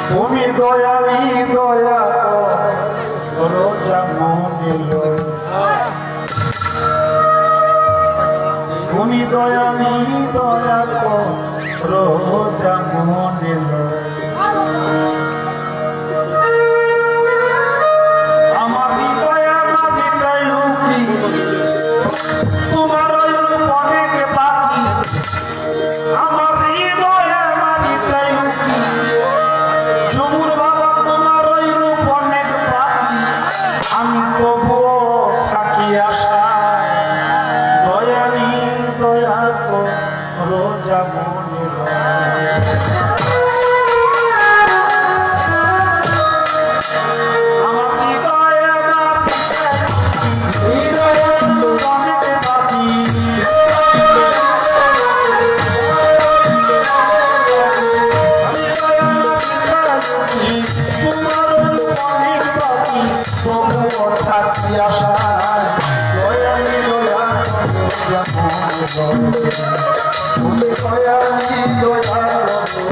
তুমি দয়ালি দয়া করো যেমন তুমি দয়ালি দয়া করো যেমন আমার হৃদয়ে মাটিটাই রুকি তোমার ওই রূপ অনেক বাকি আমার হৃদয়ে মাটিটাই রুকি জমুর বাবা তোমার ওই রূপ অনেক বাকি আমি তবুও থাকি আশায় দয়ালি দয়া করো যেমন তুমি দয়ালি দয়া করো